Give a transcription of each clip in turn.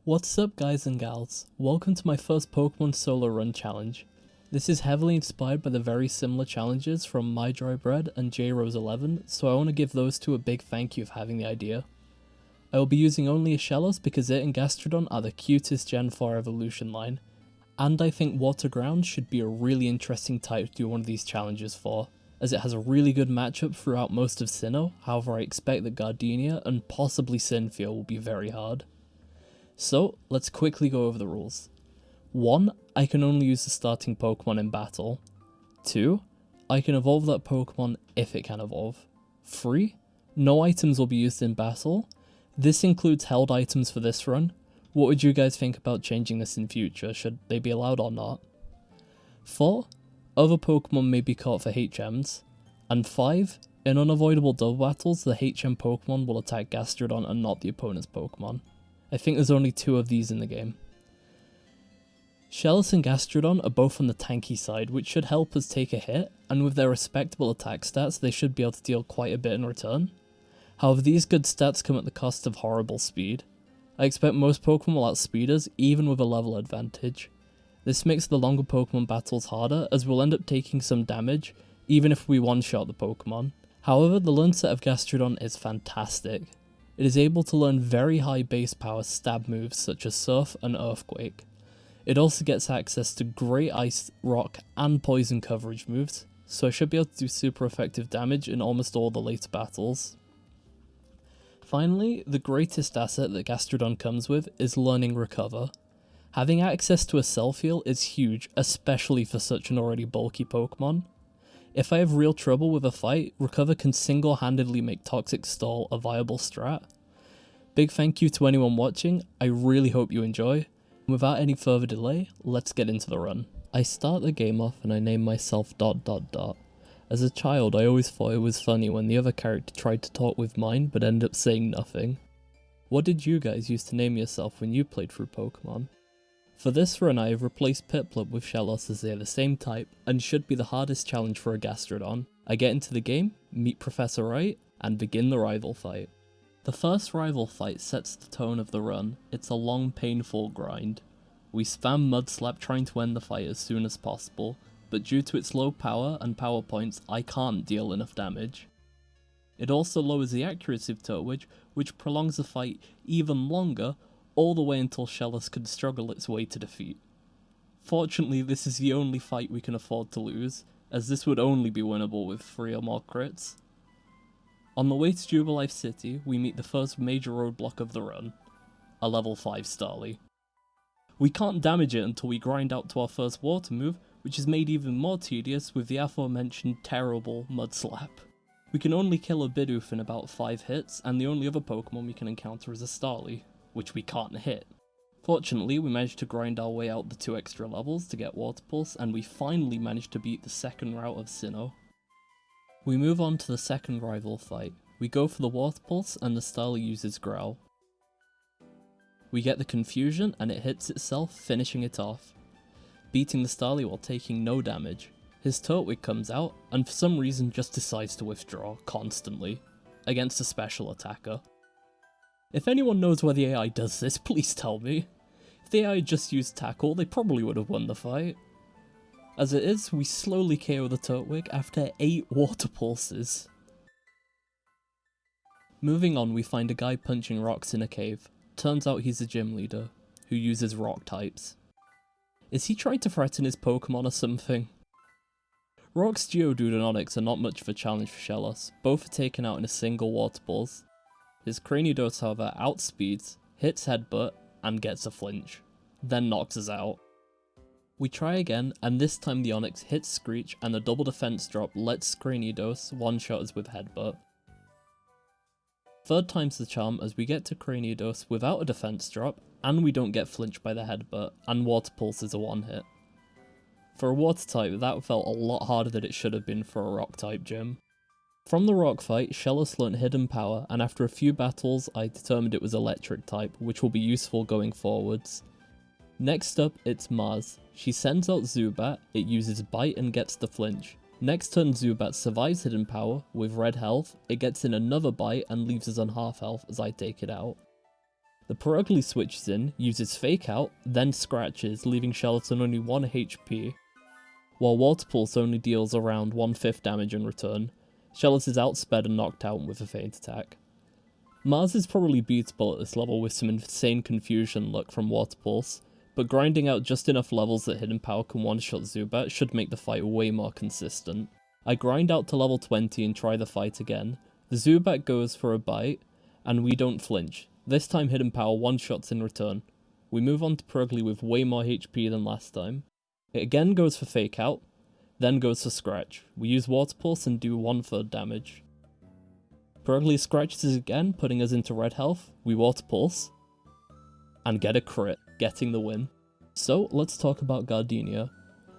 What's up guys and gals, welcome to my first Pokemon solo run challenge. This is heavily inspired by the very similar challenges from Mah-dry and J-Rose11, so I want to give those two a big thank you for having the idea. I will be using only a Shellos because it and Gastrodon are the cutest Gen 4 evolution line, and I think Water Ground should be a really interesting type to do one of these challenges for, as it has a really good matchup throughout most of Sinnoh. However, I expect that Gardenia and possibly Cynthia will be very hard. So, let's quickly go over the rules. 1. I can only use the starting Pokemon in battle. 2. I can evolve that Pokemon if it can evolve. 3. No items will be used in battle. This includes held items for this run. What would you guys think about changing this in future? Should they be allowed or not? 4. Other Pokemon may be caught for HMs. And 5. In unavoidable double battles, the HM Pokemon will attack Gastrodon and not the opponent's Pokemon. I think there's only 2 of these in the game. Shellos and Gastrodon are both on the tanky side, which should help us take a hit, and with their respectable attack stats they should be able to deal quite a bit in return. However, these good stats come at the cost of horrible speed. I expect most Pokemon will outspeed us, even with a level advantage. This makes the longer Pokemon battles harder, as we'll end up taking some damage, even if we one-shot the Pokemon. However, the learn set of Gastrodon is fantastic. It is able to learn very high base power stab moves such as Surf and Earthquake. It also gets access to great Ice, Rock and Poison coverage moves, so I should be able to do super effective damage in almost all the later battles. Finally, the greatest asset that Gastrodon comes with is learning Recover. Having access to a Self-Heal is huge, especially for such an already bulky Pokemon. If I have real trouble with a fight, Recover can single-handedly make Toxic Stall a viable strat. Big thank you to anyone watching, I really hope you enjoy. Without any further delay, let's get into the run. I start the game off and I name myself ... As a child, I always thought it was funny when the other character tried to talk with mine but ended up saying nothing. What did you guys use to name yourself when you played through Pokemon? For this run I have replaced Piplup with Shellos as they are the same type and should be the hardest challenge for a Gastrodon. I get into the game, meet Professor Wright, and begin the rival fight. The first rival fight sets the tone of the run. It's a long, painful grind. We spam Mud Slap trying to end the fight as soon as possible, but due to its low power and power points, I can't deal enough damage. It also lowers the accuracy of Turtwig, which prolongs the fight even longer, all the way until Shellos can struggle its way to defeat. Fortunately, this is the only fight we can afford to lose, as this would only be winnable with 3 or more crits. On the way to Jubilife City, we meet the first major roadblock of the run, a level 5 Starly. We can't damage it until we grind out to our first water move, which is made even more tedious with the aforementioned terrible Mud Slap. We can only kill a Bidoof in about 5 hits, and the only other Pokemon we can encounter is a Starly, which we can't hit. Fortunately, we managed to grind our way out the 2 extra levels to get Water Pulse, and we finally managed to beat the second route of Sinnoh. We move on to the second rival fight. We go for the Water Pulse and the Starly uses Growl. We get the Confusion and it hits itself, finishing it off, beating the Starly while taking no damage. His Turtwig comes out and for some reason just decides to withdraw constantly against a special attacker. If anyone knows why the AI does this, please tell me. If the AI just used Tackle, they probably would have won the fight. As it is, we slowly KO the Turtwig after 8 Water Pulses. Moving on, we find a guy punching rocks in a cave. Turns out he's a gym leader, who uses rock types. Is he trying to threaten his Pokemon or something? Rock's Geodude and Onix are not much of a challenge for Shellos, both are taken out in a single Water Pulse. His Cranidos, however, outspeeds, hits Headbutt, and gets a flinch, then knocks us out. We try again, and this time the Onix hits Screech and the double defense drop lets Cranidos one-shot us with Headbutt. Third time's the charm as we get to Cranidos without a defense drop, and we don't get flinched by the Headbutt, and Water Pulse is a one-hit. For a Water type, that felt a lot harder than it should have been for a Rock type gym. From the Rock fight, Shellos learnt Hidden Power, and after a few battles I determined it was Electric type, which will be useful going forwards. Next up, it's Maz. She sends out Zubat, it uses Bite and gets the flinch. Next turn Zubat survives Hidden Power, with red health, it gets in another Bite and leaves us on half health as I take it out. The Perugly switches in, uses Fake Out, then scratches, leaving Shellos on only 1 HP, while Water Pulse only deals around 1/5 damage in return. Shellos is outsped and knocked out with a feint attack. Mars is probably beatable at this level with some insane confusion luck from Water Pulse, but grinding out just enough levels that Hidden Power can one-shot Zubat should make the fight way more consistent. I grind out to level 20 and try the fight again. The Zubat goes for a bite, and we don't flinch. This time Hidden Power one-shots in return. We move on to Perugly with way more HP than last time. It again goes for Fake Out, then goes for Scratch. We use Water Pulse and do 1/3 damage. Perugly scratches again, putting us into red health. We Water Pulse, and get a crit, getting the win. So let's talk about Gardenia.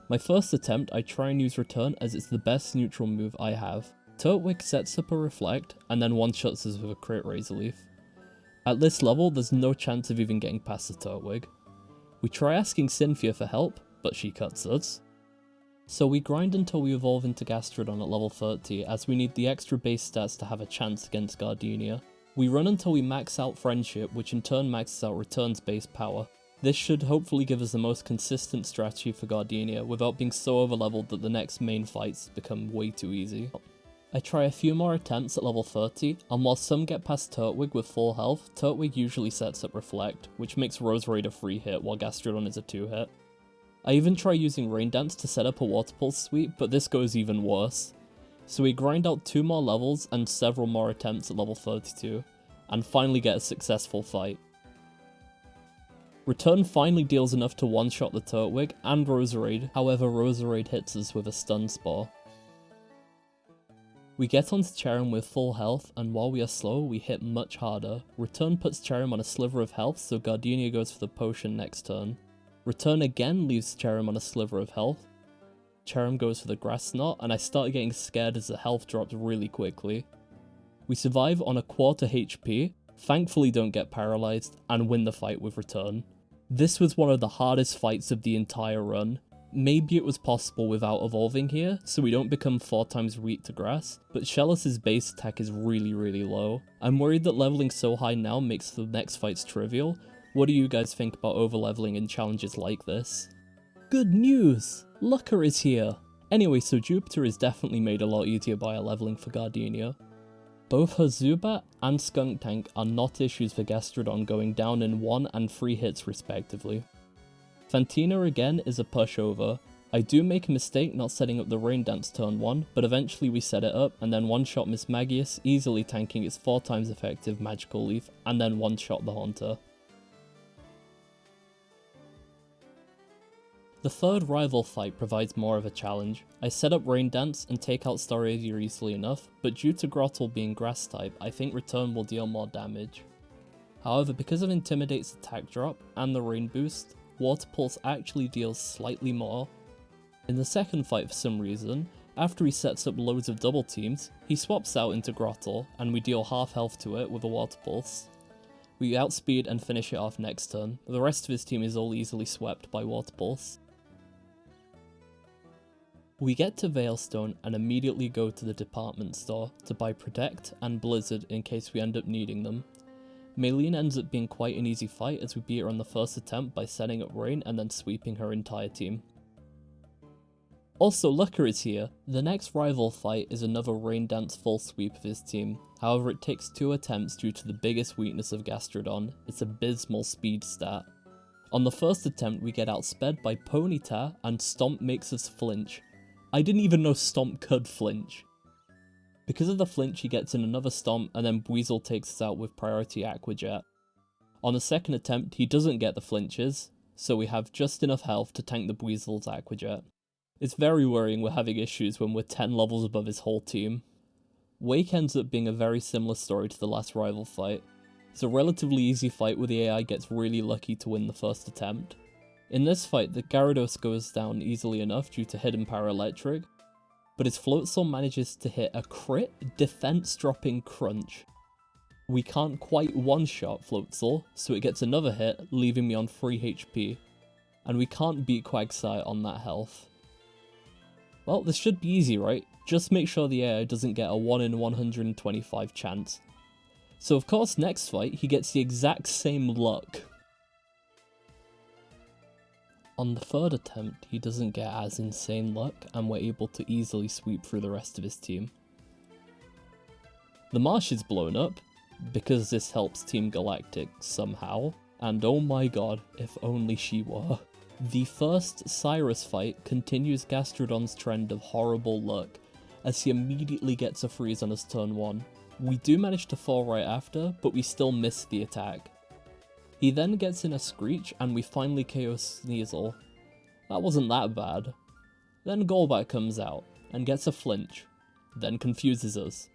My first attempt, I try and use Return as it's the best neutral move I have. Turtwig sets up a Reflect, and then one-shots us with a crit Razor Leaf. At this level, there's no chance of even getting past the Turtwig. We try asking Cynthia for help, but she cuts us. So we grind until we evolve into Gastrodon at level 30, as we need the extra base stats to have a chance against Gardenia. We run until we max out Friendship, which in turn maxes out Return's base power. This should hopefully give us the most consistent strategy for Gardenia, without being so overleveled that the next main fights become way too easy. I try a few more attempts at level 30, and while some get past Turtwig with full health, Turtwig usually sets up Reflect, which makes Roserade a free hit while Gastrodon is a 2-hit. I even try using Rain Dance to set up a Water Pulse sweep, but this goes even worse. So we grind out 2 more levels and several more attempts at level 32, and finally get a successful fight. Return finally deals enough to one-shot the Turtwig and Roserade, however Roserade hits us with a Stun Spore. We get onto Cherrim with full health, and while we are slow, we hit much harder. Return puts Cherrim on a sliver of health, so Gardenia goes for the potion next turn. Return again leaves Cherrim on a sliver of health. Cherrim goes for the Grass Knot, and I start getting scared as the health drops really quickly. We survive on a quarter HP, thankfully don't get paralyzed, and win the fight with Return. This was one of the hardest fights of the entire run. Maybe it was possible without evolving here, so we don't become 4 times weak to grass, but Shellos' base attack is really low. I'm worried that leveling so high now makes the next fights trivial. What do you guys think about overleveling in challenges like this? Good news! Lucker is here! Anyway, so Jupiter is definitely made a lot easier by leveling for Gardenia. Both her Zubat and Skuntank are not issues for Gastrodon, going down in 1 and 3 hits respectively. Fantina again is a pushover. I do make a mistake not setting up the Rain Dance turn 1, but eventually we set it up and then one-shot Miss Magius, easily tanking its 4 times effective Magical Leaf, and then one-shot the Haunter. The third rival fight provides more of a challenge. I set up Rain Dance and take out Staravia easily enough, but due to Grottle being grass type, I think Return will deal more damage. However, because of Intimidate's attack drop and the Rain boost, Water Pulse actually deals slightly more. In the second fight for some reason, after he sets up loads of double teams, he swaps out into Grottle and we deal half health to it with a Water Pulse. We outspeed and finish it off next turn. The rest of his team is all easily swept by Water Pulse. We get to Veilstone and immediately go to the department store to buy Protect and Blizzard in case we end up needing them. Maylene ends up being quite an easy fight as we beat her on the first attempt by setting up Rain and then sweeping her entire team. Also, Lucker is here. The next rival fight is another Rain Dance full sweep of his team, however it takes 2 attempts due to the biggest weakness of Gastrodon, its abysmal speed stat. On the first attempt we get outsped by Ponyta and Stomp makes us flinch. I didn't even know Stomp could flinch. Because of the flinch he gets in another Stomp and then Buizel takes us out with priority Aqua Jet. On the second attempt he doesn't get the flinches, so we have just enough health to tank the Buizel's Aqua Jet. It's very worrying we're having issues when we're 10 levels above his whole team. Wake ends up being a very similar story to the last rival fight. It's a relatively easy fight where the AI gets really lucky to win the first attempt. In this fight, the Gyarados goes down easily enough due to Hidden Power Electric, but his Floatzel manages to hit a crit defense dropping crunch. We can't quite one-shot Floatzel, so it gets another hit, leaving me on 3 HP, and we can't beat Quagsire on that health. Well, this should be easy, right? Just make sure the AI doesn't get a 1 in 125 chance. So of course next fight he gets the exact same luck. On the third attempt he doesn't get as insane luck and we're able to easily sweep through the rest of his team. The marsh is blown up, because this helps Team Galactic somehow, and oh my god, if only she were. The first Cyrus fight continues Gastrodon's trend of horrible luck, as he immediately gets a freeze on his turn 1. We do manage to fall right after, but we still miss the attack. He then gets in a Screech and we finally KO Sneasel. That wasn't that bad. Then Golbat comes out and gets a flinch, then confuses us.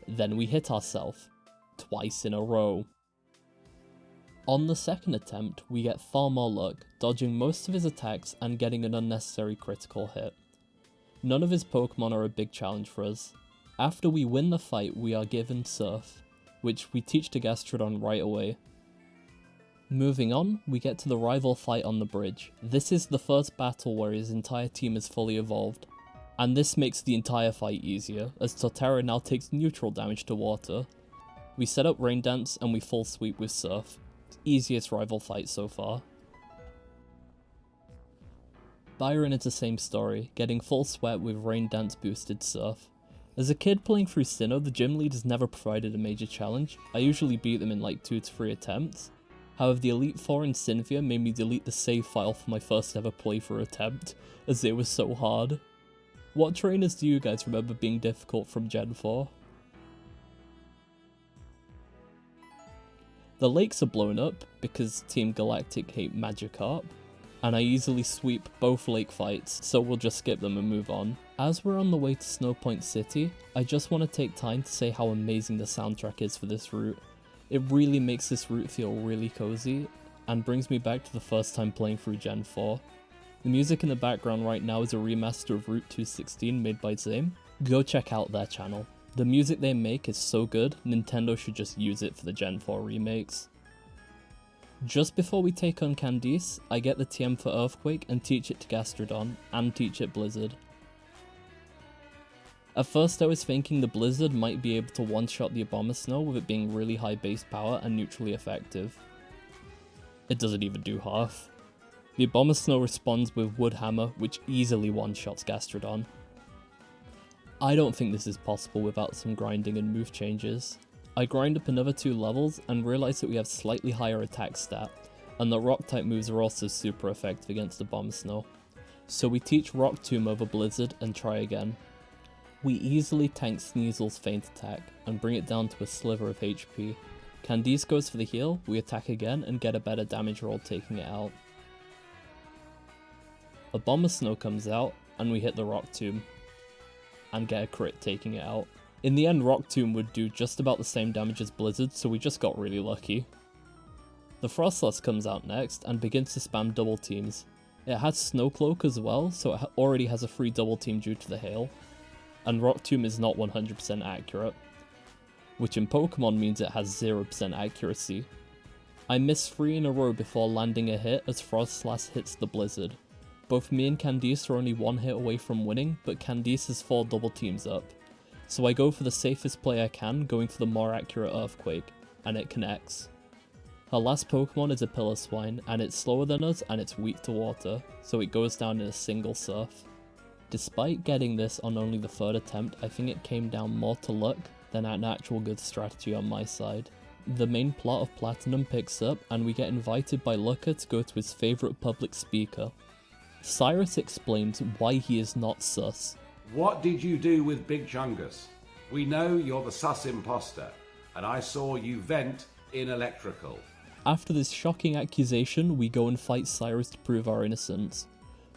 Then we hit ourselves, twice in a row. On the second attempt, we get far more luck, dodging most of his attacks and getting an unnecessary critical hit. None of his Pokemon are a big challenge for us. After we win the fight, we are given Surf, which we teach to Gastrodon right away. Moving on, we get to the rival fight on the bridge. This is the first battle where his entire team is fully evolved, and this makes the entire fight easier, as Torterra now takes neutral damage to water. We set up Rain Dance and we full sweep with Surf. Easiest rival fight so far. Byron is the same story, getting full sweat with Rain Dance boosted Surf. As a kid playing through Sinnoh, the gym leaders never provided a major challenge. I usually beat them in like 2 to 3 attempts. However, the Elite Four and Cynthia made me delete the save file for my first ever playthrough attempt, as they were so hard. What trainers do you guys remember being difficult from Gen 4? The lakes are blown up, because Team Galactic hate Magikarp, and I easily sweep both lake fights, so we'll just skip them and move on. As we're on the way to Snowpoint City, I just want to take time to say how amazing the soundtrack is for this route. It really makes this route feel really cozy, and brings me back to the first time playing through Gen 4. The music in the background right now is a remaster of Route 216 made by Zame. Go check out their channel. The music they make is so good, Nintendo should just use it for the Gen 4 remakes. Just before we take on Candice, I get the TM for Earthquake and teach it to Gastrodon, and teach it Blizzard. At first I was thinking the Blizzard might be able to one-shot the Abomasnow with it being really high base power and neutrally effective. It doesn't even do half. The Abomasnow responds with Wood Hammer, which easily one-shots Gastrodon. I don't think this is possible without some grinding and move changes. I grind up another 2 levels and realise that we have slightly higher attack stat, and the rock type moves are also super effective against Abomasnow. So we teach Rock Tomb over Blizzard and try again. We easily tank Sneasel's feint attack and bring it down to a sliver of HP. Candice goes for the heal, we attack again and get a better damage roll taking it out. Abomasnow comes out and we hit the Rock Tomb and get a crit taking it out. In the end, Rock Tomb would do just about the same damage as Blizzard, so we just got really lucky. The Frostless comes out next and begins to spam double teams. It has Snow Cloak as well, so it already has a free double team due to the hail. And Rock Tomb is not 100% accurate, which in Pokemon means it has 0% accuracy. I miss 3 in a row before landing a hit as Frostlass hits the Blizzard. Both me and Candice are only 1 hit away from winning, but Candice has 4 double teams up. So I go for the safest play I can, going for the more accurate Earthquake, and it connects. Her last Pokemon is a Piloswine, and it's slower than us and it's weak to water, so it goes down in a single surf. Despite getting this on only the 3rd attempt, I think it came down more to luck than an actual good strategy on my side. The main plot of Platinum picks up, and we get invited by Looker to go to his favourite public speaker. Cyrus explains why he is not sus. What did you do with Big Chungus? We know you're the sus imposter, and I saw you vent in electrical. After this shocking accusation, we go and fight Cyrus to prove our innocence.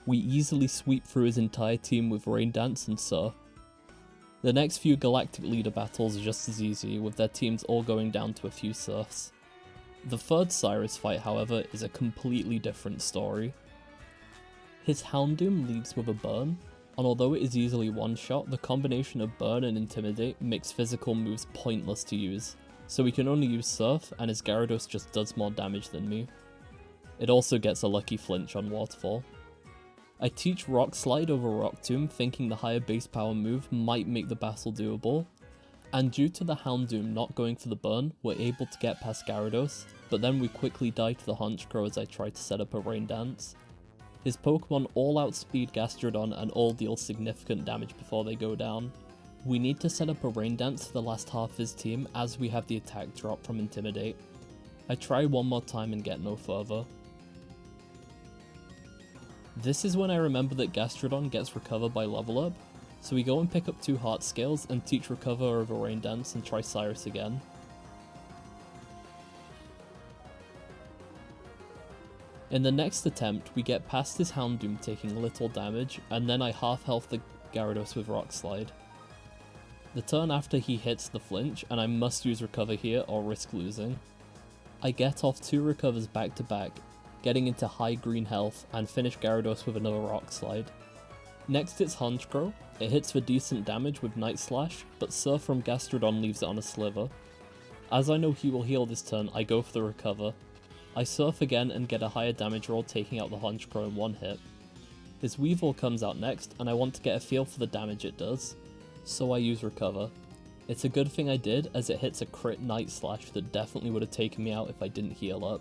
We easily sweep through his entire team with Rain Dance and Surf. The next few Galactic Leader battles are just as easy, with their teams all going down to a few Surfs. The 3rd Cyrus fight, however, is a completely different story. His Houndoom leads with a Burn, and although it is easily one-shot, the combination of Burn and Intimidate makes physical moves pointless to use, so we can only use Surf, and his Gyarados just does more damage than me. It also gets a lucky flinch on Waterfall. I teach Rock Slide over Rock Tomb, thinking the higher base power move might make the battle doable. And due to the Houndoom not going for the burn, we're able to get past Gyarados, but then we quickly die to the Honchkrow as I try to set up a Rain Dance. His Pokemon all outspeed Gastrodon and all deal significant damage before they go down. We need to set up a Rain Dance for the last half of his team as we have the attack drop from Intimidate. I try one more time and get no further. This is when I remember that Gastrodon gets Recover by level up, so we go and pick up 2 Heart Scales and teach Recover over Rain Dance and try Cyrus again. In the next attempt, we get past his Houndoom taking little damage, and then I half health the Gyarados with Rock Slide. The turn after he hits the flinch, and I must use Recover here or risk losing. I get off 2 recovers back to back, getting into high green health, and finish Gyarados with another Rock Slide. Next it's Honchkrow. It hits for decent damage with Night Slash, but Surf from Gastrodon leaves it on a sliver. As I know he will heal this turn, I go for the Recover. I Surf again and get a higher damage roll, taking out the Honchkrow in one hit. His Weavile comes out next, and I want to get a feel for the damage it does, so I use Recover. It's a good thing I did, as it hits a crit Night Slash that definitely would have taken me out if I didn't heal up.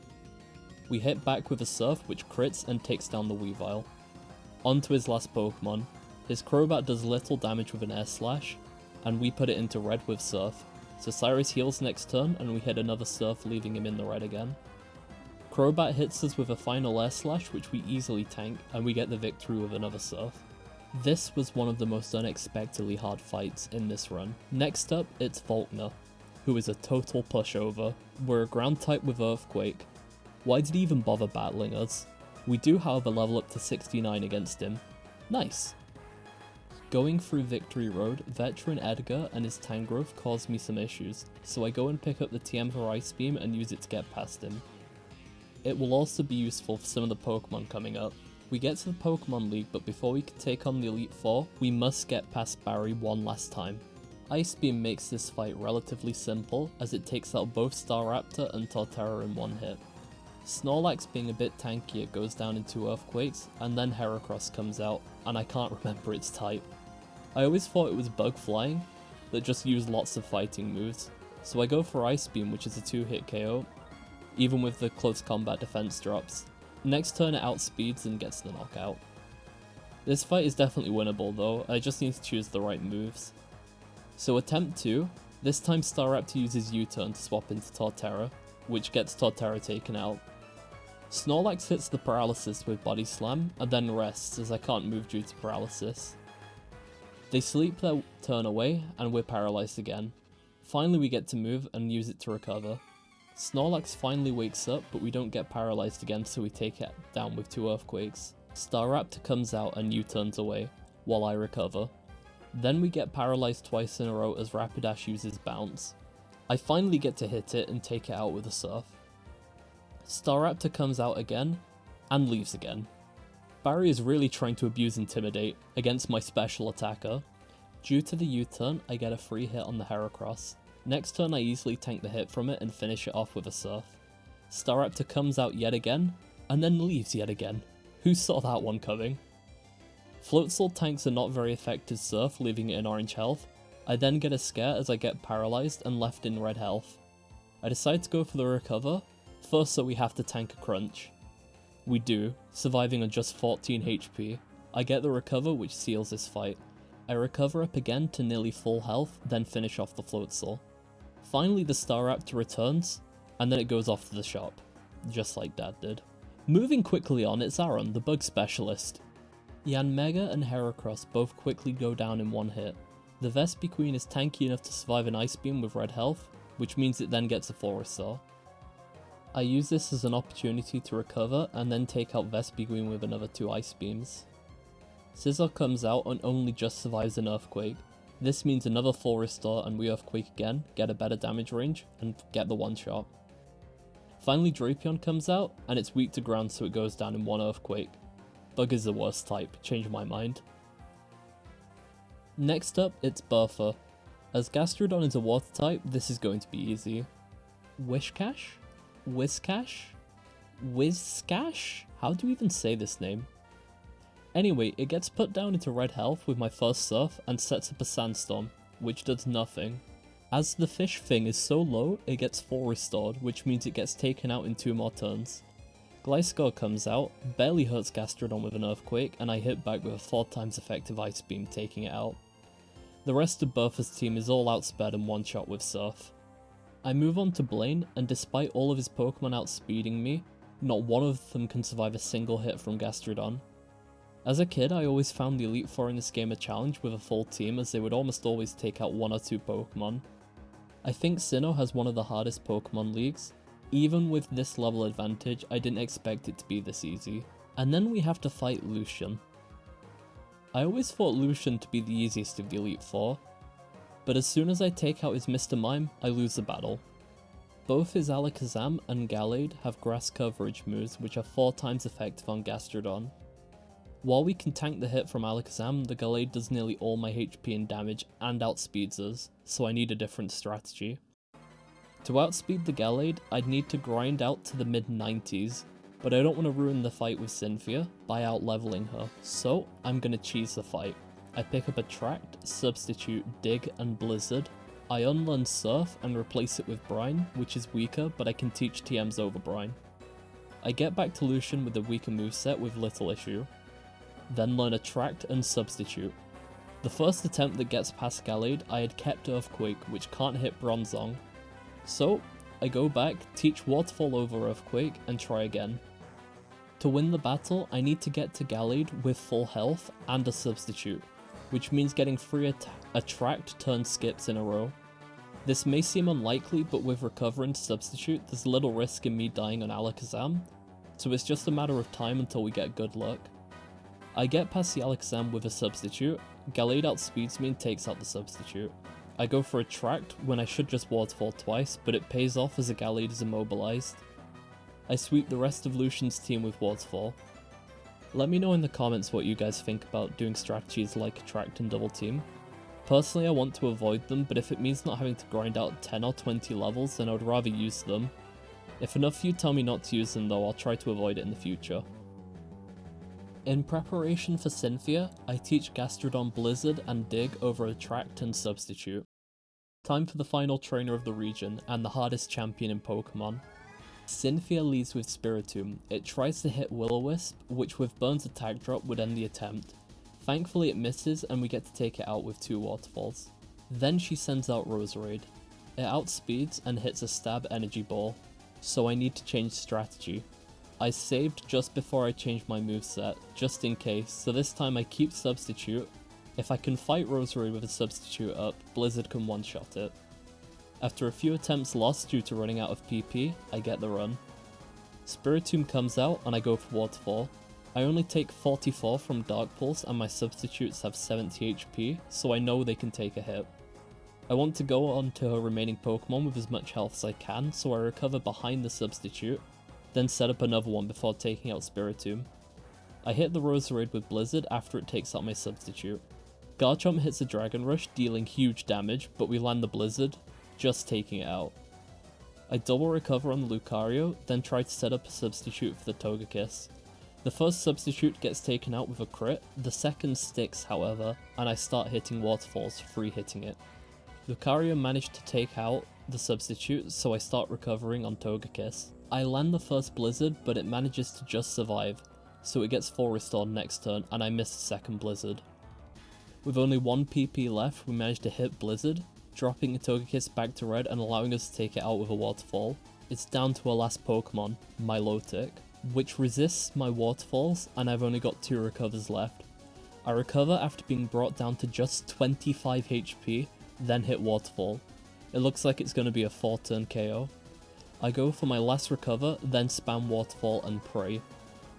We hit back with a Surf which crits and takes down the Weavile. On to his last Pokemon. His Crobat does little damage with an Air Slash, and we put it into red with Surf, so Cyrus heals next turn and we hit another Surf, leaving him in the red again. Crobat hits us with a final Air Slash which we easily tank, and we get the victory with another Surf. This was one of the most unexpectedly hard fights in this run. Next up, it's Volkner, who is a total pushover. We're a ground type with Earthquake. Why did he even bother battling us? We do however level up to 69 against him. Nice! Going through Victory Road, Veteran Edgar and his Tangrowth caused me some issues, so I go and pick up the TM for Ice Beam and use it to get past him. It will also be useful for some of the Pokemon coming up. We get to the Pokemon League, but before we can take on the Elite Four, we must get past Barry one last time. Ice Beam makes this fight relatively simple, as it takes out both Staraptor and Torterra in one hit. Snorlax being a bit tankier goes down into Earthquakes, and then Heracross comes out, and I can't remember its type. I always thought it was Bug Flying, that just used lots of fighting moves, so I go for Ice Beam, which is a 2-hit KO, even with the close combat defense drops. Next turn it outspeeds and gets the knockout. This fight is definitely winnable though, I just need to choose the right moves. So attempt 2, this time Staraptor uses U-turn to swap into Torterra, which gets Torterra taken out. Snorlax hits the paralysis with Body Slam, and then rests as I can't move due to paralysis. They sleep their turn away, and we're paralyzed again. Finally we get to move and use it to recover. Snorlax finally wakes up, but we don't get paralyzed again, so we take it down with 2 Earthquakes. Staraptor comes out and U-turns away, while I recover. Then we get paralyzed twice in a row as Rapidash uses Bounce. I finally get to hit it and take it out with a Surf. Staraptor comes out again, and leaves again. Barry is really trying to abuse Intimidate against my special attacker. Due to the U-turn, I get a free hit on the Heracross. Next turn I easily tank the hit from it and finish it off with a Surf. Staraptor comes out yet again, and then leaves yet again. Who saw that one coming? Floatzel tanks a not very effective Surf, leaving it in orange health. I then get a scare as I get paralyzed and left in red health. I decide to go for the recover, first so we have to tank a crunch. We do, surviving on just 14 HP. I get the recover which seals this fight. I recover up again to nearly full health, then finish off the Floatzel. Finally the Staraptor returns, and then it goes off to the shop, just like Dad did. Moving quickly on, it's Aaron, the bug specialist. Yanmega and Heracross both quickly go down in one hit. The Vespiquen is tanky enough to survive an Ice Beam with red health, which means it then gets a full restore. I use this as an opportunity to recover and then take out Vespiquen with another 2 Ice Beams. Scizor comes out and only just survives an Earthquake. This means another full restore and we Earthquake again, get a better damage range, and get the one shot. Finally Drapion comes out, and it's weak to ground so it goes down in 1 Earthquake. Bug is the worst type, change my mind. Next up, it's Bertha. As Gastrodon is a water type, this is going to be easy. Whiscash? Whiscash? Whiscash? How do you even say this name? Anyway, it gets put down into red health with my first Surf and sets up a Sandstorm, which does nothing. As the fish thing is so low, it gets full restored, which means it gets taken out in 2 more turns. Gliscor comes out, barely hurts Gastrodon with an Earthquake, and I hit back with a 4 times effective Ice Beam, taking it out. The rest of Bertha's team is all outspared and one-shot with Surf. I move on to Blaine, and despite all of his Pokemon outspeeding me, not one of them can survive a single hit from Gastrodon. As a kid, I always found the Elite Four in this game a challenge with a full team, as they would almost always take out 1 or 2 Pokemon. I think Sinnoh has one of the hardest Pokemon leagues. Even with this level advantage, I didn't expect it to be this easy. And then we have to fight Lucian. I always thought Lucian to be the easiest of the Elite Four, but as soon as I take out his Mr. Mime, I lose the battle. Both his Alakazam and Gallade have grass coverage moves which are 4 times effective on Gastrodon. While we can tank the hit from Alakazam, the Gallade does nearly all my HP and damage and outspeeds us, so I need a different strategy. To outspeed the Gallade, I'd need to grind out to the mid-90s, but I don't want to ruin the fight with Cynthia by out-leveling her, so I'm gonna cheese the fight. I pick up Attract, Substitute, Dig, and Blizzard. I unlearn Surf and replace it with Brine, which is weaker, but I can teach TMs over Brine. I get back to Lucian with a weaker moveset with little issue. Then learn Attract and Substitute. The first attempt that gets past Gallade, I had kept Earthquake, which can't hit Bronzong. So, I go back, teach Waterfall over Earthquake, and try again. To win the battle, I need to get to Gallade with full health and a Substitute, which means getting 3 Attract turn skips in a row. This may seem unlikely, but with Recover and Substitute, there's little risk in me dying on Alakazam, so it's just a matter of time until we get good luck. I get past the Alakazam with a Substitute, Gallade outspeeds me and takes out the Substitute. I go for Attract when I should just Waterfall twice, but it pays off as the Gallade is immobilized. I sweep the rest of Lucian's team with Waterfall. Let me know in the comments what you guys think about doing strategies like Attract and Double Team. Personally, I want to avoid them, but if it means not having to grind out 10 or 20 levels, then I would rather use them. If enough of you tell me not to use them though, I'll try to avoid it in the future. In preparation for Cynthia, I teach Gastrodon Blizzard and Dig over Attract and Substitute. Time for the final trainer of the region, and the hardest champion in Pokemon. Cynthia leads with Spiritomb. It tries to hit Will-O-Wisp, which with Burn's attack drop would end the attempt. Thankfully it misses and we get to take it out with 2 Waterfalls. Then she sends out Roserade. It outspeeds and hits a Stab Energy Ball, so I need to change strategy. I saved just before I changed my moveset, just in case, so this time I keep Substitute. If I can fight Roserade with a Substitute up, Blizzard can one-shot it. After a few attempts lost due to running out of PP, I get the run. Spiritomb comes out and I go for Waterfall. I only take 44 from Dark Pulse and my substitutes have 70 HP, so I know they can take a hit. I want to go on to her remaining Pokemon with as much health as I can, so I recover behind the substitute, then set up another one before taking out Spiritomb. I hit the Roserade with Blizzard after it takes out my substitute. Garchomp hits a Dragon Rush, dealing huge damage, but we land the Blizzard, just taking it out. I double recover on the Lucario, then try to set up a substitute for the Togekiss. The first substitute gets taken out with a crit, the second sticks however, and I start hitting Waterfalls, free hitting it. Lucario managed to take out the substitute, so I start recovering on Togekiss. I land the first Blizzard, but it manages to just survive, so it gets full restored next turn and I miss the second Blizzard. With only 1 PP left, we manage to hit Blizzard, dropping a Togekiss back to red and allowing us to take it out with a Waterfall. It's down to our last Pokemon, Milotic, which resists my Waterfalls and I've only got 2 recovers left. I recover after being brought down to just 25 HP, then hit Waterfall. It looks like it's going to be a 4-turn KO. I go for my last recover, then spam Waterfall and pray.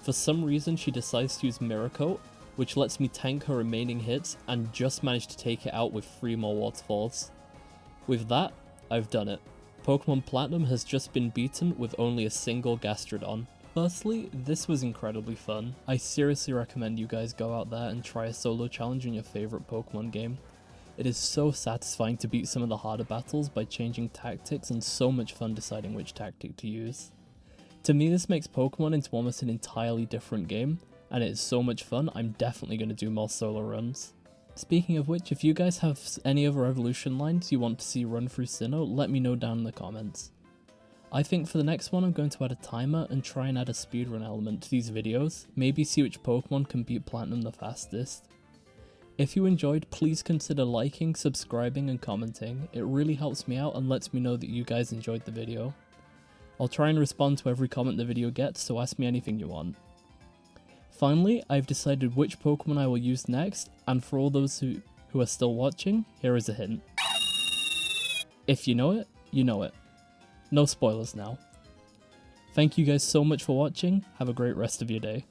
For some reason she decides to use Mirror Coat, which lets me tank her remaining hits and just manage to take it out with 3 more Waterfalls. With that, I've done it. Pokémon Platinum has just been beaten with only a single Gastrodon. Firstly, this was incredibly fun. I seriously recommend you guys go out there and try a solo challenge in your favourite Pokemon game. It is so satisfying to beat some of the harder battles by changing tactics and so much fun deciding which tactic to use. To me this makes Pokemon into almost an entirely different game, and it is so much fun. I'm definitely going to do more solo runs. Speaking of which, if you guys have any other evolution lines you want to see run through Sinnoh, let me know down in the comments. I think for the next one I'm going to add a timer and try and add a speedrun element to these videos, maybe see which Pokemon can beat Platinum the fastest. If you enjoyed, please consider liking, subscribing and commenting, it really helps me out and lets me know that you guys enjoyed the video. I'll try and respond to every comment the video gets, so ask me anything you want. Finally, I've decided which Pokemon I will use next, and for all those who are still watching, here is a hint. If you know it, you know it. No spoilers now. Thank you guys so much for watching, have a great rest of your day.